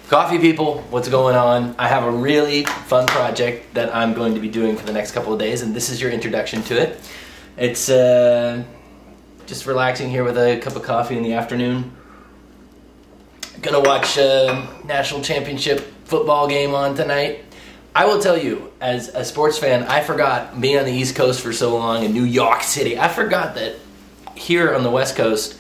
Coffee people, what's going on? I have a really fun project that I'm going to be doing for the next couple of days, and this is your introduction to it. It's just relaxing here with a cup of coffee in the afternoon. Gonna watch a national championship football game on tonight. I will tell you, as a sports fan, I forgot being on the East Coast for so long in New York City. I forgot that here on the West Coast,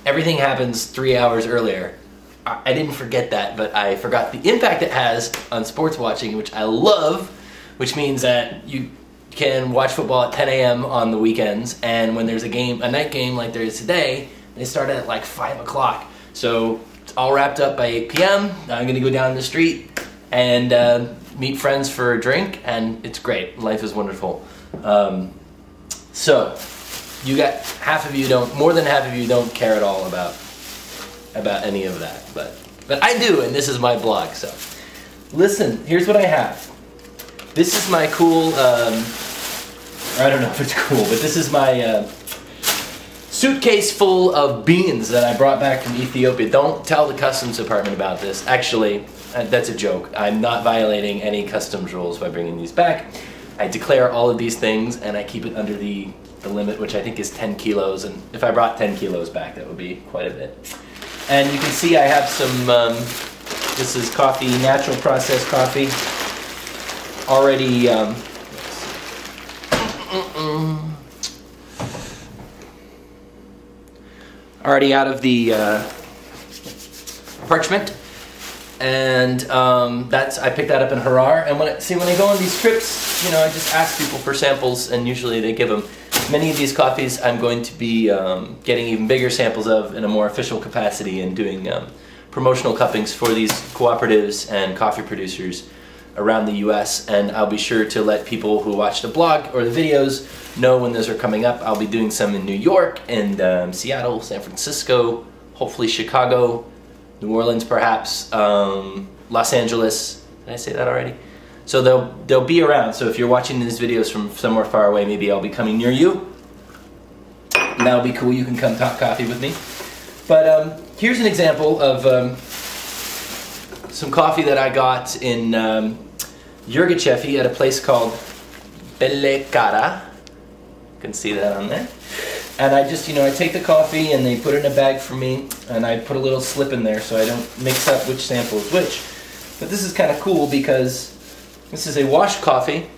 everything happens 3 hours earlier. I didn't forget that, but I forgot the impact it has on sports watching, which I love, which means that you can watch football at 10 a.m. on the weekends, and when there's a night game like there is today, they start at like 5 o'clock. So it's all wrapped up by 8 p.m. I'm going to go down the street and meet friends for a drink, and it's great. Life is wonderful. So you got more than half of you don't care at all about any of that, but I do, and this is my blog. So listen, here's what I have. This is my cool, I don't know if it's cool, but this is my suitcase full of beans that I brought back from Ethiopia. Don't tell the customs department about this. Actually, that's a joke. I'm not violating any customs rules by bringing these back. I declare all of these things, and I keep it under the limit, which I think is 10 kilos, and if I brought 10 kilos back, that would be quite a bit. And you can see I have some, this is coffee, natural processed coffee, already, already out of the parchment. And I picked that up in Harar. And when I go on these trips, I just ask people for samples, and usually they give them. Many of these coffees I'm going to be getting even bigger samples of in a more official capacity, and doing promotional cuppings for these cooperatives and coffee producers around the US. And I'll be sure to let people who watch the blog or the videos know when those are coming up. I'll be doing some in New York and Seattle, San Francisco, hopefully Chicago, New Orleans perhaps, Los Angeles. Did I say that already? So they'll be around. So if you're watching these videos from somewhere far away, maybe I'll be coming near you. And that'll be cool. You can come talk coffee with me. But here's an example of some coffee that I got in Yirgacheffe at a place called Belle Cara. You can see that on there. And I just, I take the coffee and they put it in a bag for me, and I put a little slip in there so I don't mix up which sample is which. But this is kind of cool because this is a washed coffee,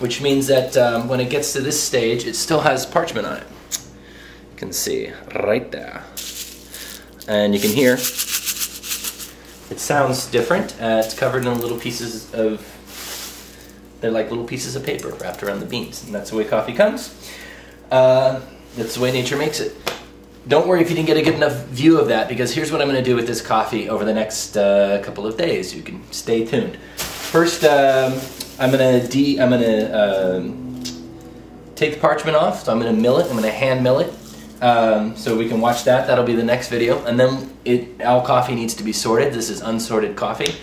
which means that when it gets to this stage, it still has parchment on it. You can see right there. And you can hear it sounds different. It's covered in little pieces of, they're like little pieces of paper wrapped around the beans. And that's the way coffee comes. That's the way nature makes it. Don't worry if you didn't get a good enough view of that, because here's what I'm going to do with this coffee over the next couple of days. You can stay tuned. First, I'm gonna take the parchment off. So I'm gonna mill it. I'm gonna hand mill it, so we can watch that. That'll be the next video. And then all coffee needs to be sorted. This is unsorted coffee,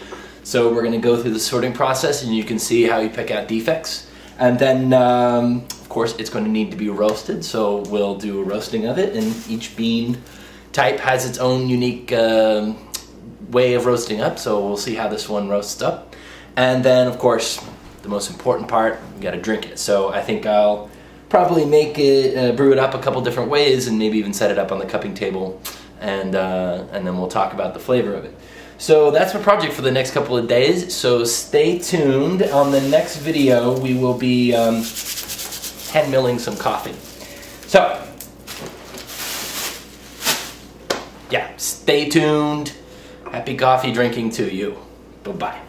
so we're gonna go through the sorting process, and you can see how you pick out defects. And then, of course, it's going to need to be roasted. So we'll do a roasting of it, and each bean type has its own unique way of roasting up. So we'll see how this one roasts up. And then, of course, the most important part, you gotta drink it. So I think I'll probably make it, brew it up a couple different ways, and maybe even set it up on the cupping table, and then we'll talk about the flavor of it. So that's my project for the next couple of days, so stay tuned. On the next video, we will be hand milling some coffee. So, yeah, stay tuned. Happy coffee drinking to you. Bye-bye.